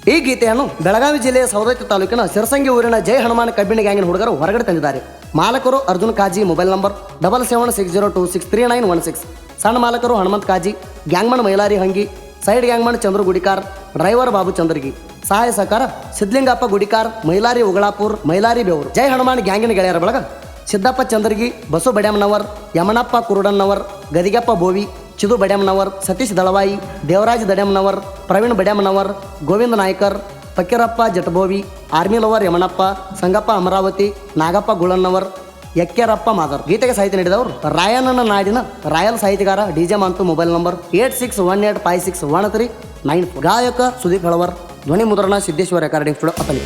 ಈ ಗೀತೆಯನ್ನು ಬೆಳಗಾವಿ ಜಿಲ್ಲೆಯ ಸವದತ್ತಿ ತಾಲೂಕಿನ ಸಿರಸಂಗಿ ಊರಿನ ಜೈ ಹನುಮಾನ್ ಕಬ್ಬಿಣ ಗ್ಯಾಂಗಿನ ಹುಡುಗರು ಹೊರಗಡೆ ತಂದಿದ್ದಾರೆ. ಮಾಲಕರು ಅರ್ಜುನ್ ಕಾಜಿ, ಮೊಬೈಲ್ ನಂಬರ್ 7760263916. ಸಣ್ಣ ಮಾಲಕರು Hanumant Kaji, gangman Mylari Hangi, side gangman Chandru Gudikar, driver Babu Chandragi. ಸಹಾಯ ಸಹಕಾರ ಸಿದ್ಲಿಂಗಪ್ಪ ಗುಡಿಕಾರ್, ಮೈಲಾರಿ ಉಗಳಾಪುರ್, ಮೈಲಾರಿ ಬೇವರು. ಜೈ ಹನುಮಾನ್ ಗ್ಯಾಂಗಿನ ಗೆಳೆಯರ ಬಳಗ ಸಿದ್ದಪ್ಪ ಚಂದ್ರಗಿ, ಬಸು ಬಡ್ಯಾಮ್ನವರ್, ಯಮನಪ್ಪ ಕುರುಡನ್ನವರ್, ಗದಿಗಪ್ಪ ಬೋವಿ, ಚಿದು ಬಡ್ಯಾಮ್ನವರ್, ಸತೀಶ್ ದಳವಾಯಿ, ದೇವರಾಜ್ ದಡ್ಯಾಮ್ನವರ್, ಪ್ರವೀಣ್ ಬಡ್ಯಾಮ್ನವರ್, ಗೋವಿಂದ ನಾಯ್ಕರ್, ಫಕೀರಪ್ಪ ಜಟಬೋವಿ, ಆರ್ಮಿ ಲವರ್ ಯಮನಪ್ಪ, ಸಂಗಪ್ಪ ಅಮರಾವತಿ, ನಾಗಪ್ಪ ಗುಳನ್ನವರ್, ಯಕ್ಕೇರಪ್ಪ ಮಾದರ್. ಗೀತೆಗೆ ಸಾಹಿತ್ಯ ನೀಡಿದವರು ರಾಯಣ್ಣನ ನಾಡಿನ ರಾಯಲ್ ಸಾಹಿತ್ಯಗಾರ ಡಿಜೆ ಮಂತು. Mobile number 8618561394. ಗಾಯಕ ಸುದೀಪ್ ಹಳವರ್. ಧ್ವನಿ ಮುದ್ರಣ ಸಿದ್ದೇಶ್ವರ ರೆಕಾರ್ಡಿಂಗ್ ಸ್ಟುಡಿಯೋ ಅತಲಿ.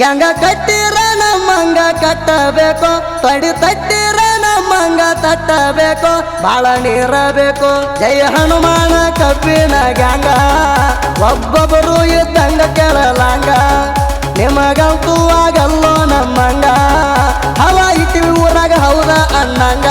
ಗ್ಯಾಂಗ ಕಟ್ಟಿರ ನಮ್ಮಂಗ ಕಟ್ಟಬೇಕು, ತಡಿ ತಟ್ಟಿರ ನಮ್ಮಂಗ ತಟ್ಟಬೇಕು, ಬಾಳ ನೀರಬೇಕು. ಜೈ ಹನುಮಾನ ಕಬ್ಬಿನ ಗ್ಯಾಂಗ, ಒಬ್ಬೊಬ್ಬರು ಇದ್ದಂಗ ಕೇಳಲಾಂಗ, ನಿಮಗಂತೂ ಆಗಲ್ಲೋ ನಮ್ಮಂಗ, ಹವ ಇಟ್ಟಿವಿ ಊರಾಗ ಹೌದ ಅನ್ನಂಗ.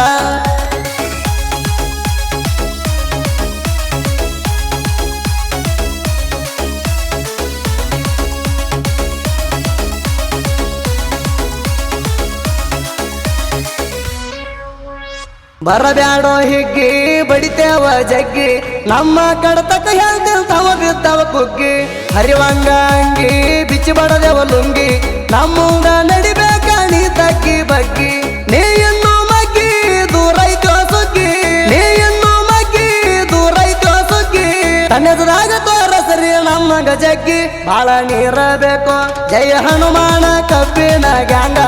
ಬರಬ್ಯಾಡೋ ಹಿಗ್ಗಿ ಬಡಿತೇವ ಜಗ್ಗಿ, ನಮ್ಮ ಕಡತಕ್ಕ ಹೇಳ್ತಿಲ್ತವ ಬಿದ್ದವ ಕುಗ್ಗಿ. ಹರಿವಂಗ ಅಂಗಿ ಬಿಚ್ಚಿ ಬಡದೇವ ಲುಂಗಿ, ನಮ್ಮಂಗ ನಡಿಬೇಕ ನೀ ತಗ್ಗಿ ಬಗ್ಗಿ. ನೀ ಇನ್ನು ಮಗ್ಗಿ ದೂರೈತೋ ಸುಗ್ಗಿ, ನೀ ಇನ್ನು ಮಗ್ಗಿ ದೂರೈತೋ ಸುಗ್ಗಿ. ತನ್ನದಾಗ ತೋರಸರಿ ನಮ್ಮಗ ಜಗ್ಗಿ, ಬಾಳ ನೀರಬೇಕು. ಜೈ ಹನುಮಾನ ಕಬ್ಬಿನ ಗ್ಯಾಂಗ,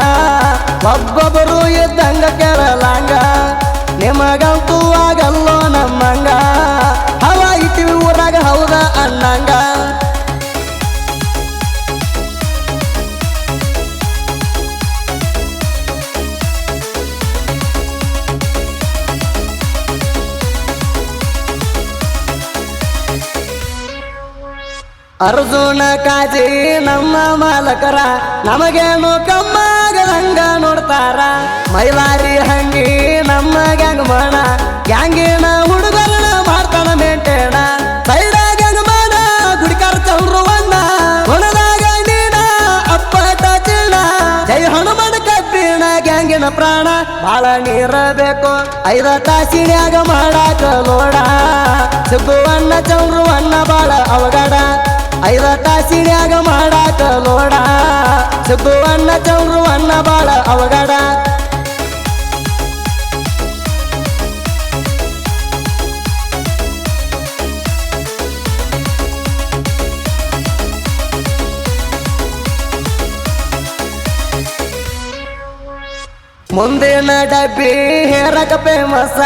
ಒಬ್ಬೊಬ್ಬರು ಇದ್ದಂಗ ಕೇಳಲಾಂಗ, ನಿಮಗಂತೂ ಆಗಲ್ಲೋ ನಮ್ಮಂಗ, ಹವ ಇಟ್ಟಿವಿ ಊರಾಗ ಹೌದ ಅನ್ನಂಗ. ಅರ್ಜುನ ಕಾಜಿ ನಮ್ಮ ಮಾಲಕರ, ನಮಗೇನು ಕಮ್ಮಾಗದಂಗ ನೋಡ್ತಾರ. ಮೈಲಾರಿ ಹಂಗಿ ನಮ್ಮ ಗ್ಯಾಂಗ್ ಮಾಡ, ಗ್ಯಾಂಗಿನ ಹುಡುಗರನ ಮಾಡ್ತಾನ ಮೇಂಟೇನ. ಸೈಡ ಗ್ಯಾಂಗ್ ಮಾಡ ಗುಡಿಕಾರ ಚಲ್ರುವನ್ನ, ಹೊಣದಾಗ ನೀನ ಅಪ್ಪಟ ಚಿಣ್ಣ. ಜೈ ಹನುಮಾನ ಕಬ್ಬಿಣ ಗ್ಯಾಂಗಿನ ಪ್ರಾಣ, ಬಾಳ ನೀರಬೇಕು. 5 ತಾಸಿನ್ಯಾಗ ಮಾಡಾಕ ಲೋಡ, ಸಿದ್ದುವನ್ನ ಚಲ್ರುವನ್ನ ಬಾಳ ಅವಗಡ. 5 ತಾಸಿನ್ಯಾಗ ಮಾಡಾಕ ಲೋಡ, ಸಿದ್ದುವನ್ನ ಚಲ್ರುವನ್ನ ಬಾಳ ಅವಗಡ. ಮುಂದಿನ ಡಬ್ಬಿ ಹೇರಕ ಫೇಮಸ,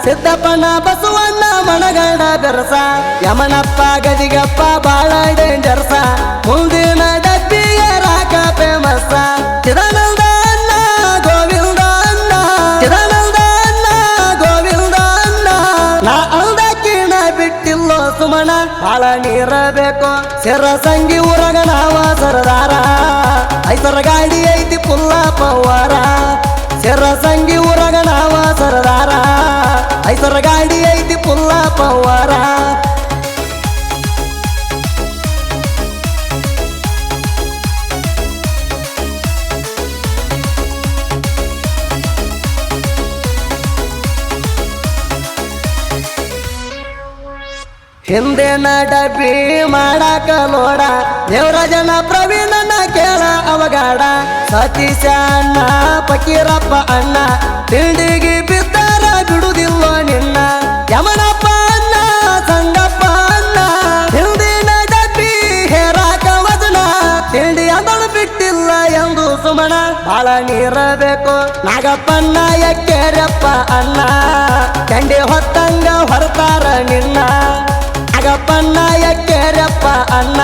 ಸಿದ್ದಪ್ಪನ ಬಸವಣ್ಣ ಮಣಗಂಡ ಬೆರಸ, ಯಮನಪ್ಪ ಗದಿಗಪ್ಪ ಬಾಳ ಡೇಂಜರ್ಸ. ಮುಂದಿನ ಡಬ್ಬಿ ಹೇರಕ ಫೇಮಸ, ಚಿದಾನಂದ ಅಣ್ಣ ಗೋವಿಂದ ಅಣ್ಣ, ಚಿದಾನಂದ ಅಣ್ಣ ಗೋವಿಂದ ಅಣ್ಣ. ನಾ ಅಲ್ದಾಕಿನ ಬಿಟ್ಟಿಲ್ಲೋ ಸುಮಣ, ಬಾಳ ನೀರಬೇಕು. ಸಿರಸಂಗಿ ಊರಾಗ ನಾವ ಸರದಾರ, 5 ಗಾಡಿ ಐತಿ ಪುಲ್ಲ ಪವಾರ. ಸಿರಸಂಗಿ ಊರಾಗ ನಾವ ಸರದಾರ, 5 ಗಾಡಿ ಐತಿ ಪುಲ್ಲ ಪವಾರ. ಹಿಂದಿನ ಡಬ್ಬಿ ಮಾಡಾಕ ಲೋಡ, ದೇವರಾಜನ ಪ್ರವೀಣನ ಕೇಳ ಅವಗಾಡ. ಸತೀಶ ಅಣ್ಣ ಫಕೀರಪ್ಪ ಅಣ್ಣ, ತಿಂಡಿಗೆ ಬಿದ್ದಾರ ಬಿಡುದಿಲ್ಲ ನಿನ್ನ. ಯಮನಪ್ಪ ಅಣ್ಣ ಸಂಗಪ್ಪ ಅಣ್ಣ, ಹಿಂದಿನ ಡಬ್ಬಿ ಹೇರಾಕ ವಜನ. ತಿಂಡಿ ಅದನ್ನು ಬಿಟ್ಟಿಲ್ಲ ಎಂದು ಸುಮಣ, ಬಾಳ ನೀರಬೇಕು. ನಾಗಪ್ಪಣ್ಣ ಯಕ್ಕೇರಪ್ಪ ಅಣ್ಣ, ಚಂಡಿ ಹೊತ್ತಂಗ ಹೊರತಾರ ನಿನ್ನ. ನಾಗಪ್ಪಣ್ಣ ಯಕ್ಕೇರಪ್ಪ ಅಣ್ಣ,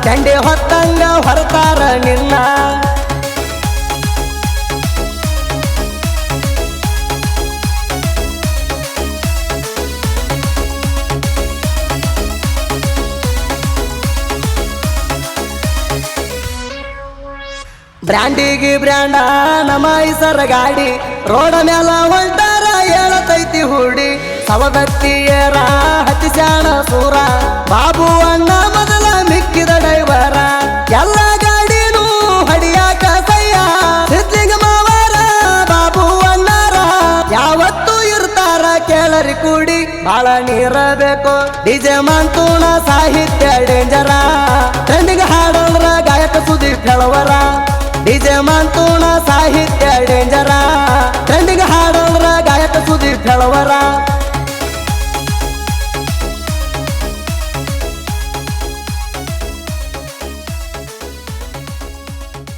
ಚಂಡಿ ಹೊತ್ತಂಗ ಹೊರತಾರ ನಿನ್ನ. ಬ್ರ್ಯಾಂಡಿಗೆ ಬ್ರ್ಯಾಂಡ ನಮ್ಮ ಐಸರ ಗಾಡಿ ರೋಡ ಮ್ಯಾಲ ಹೊಂಟಾರ ಹೇಳತೈತಿ ಹುಡಿ ಸವದತ್ತಿಯರ ಹತ್ತಿಸ್ಯಾಣ ಸೂರ ಬಾಬು ಅಣ್ಣ ಮೊದಲ ಮಿಕ್ಕಿದ ಡೈವರ ಎಲ್ಲ ಗಾಡಿನೂ ಹಡಿಯಾಕ ಸಯ್ಯ ಸಿದ್ಲಿಂಗ ಮಾವರ ಬಾಬು ಅಣ್ಣಾರ ಯಾವತ್ತೂ ಇರ್ತಾರ ಕೇಳರಿ ಕೂಡಿ ಬಾಳ ನೀರಬೇಕು ಡಿಜೆ ಮಂತೂಣ ಸಾಹಿತ್ಯ ಡೇಂಜರ ಟ್ರೆಂಡಿಂಗ್ ಹಾಡೋದ್ರ ಗಾಯಕ ಸುದೀಪ್ ಹೇಳವರ ಡಿಜೆ ಮಂತೂಣ ಸಾಹಿತ್ಯ ಡೇಂಜರ ಟ್ರೆಂಡಿಂಗ್ ಹಾಡೋದ್ರ ಗಾಯಕ ಸುದೀಪ್ ಹೇಳವರ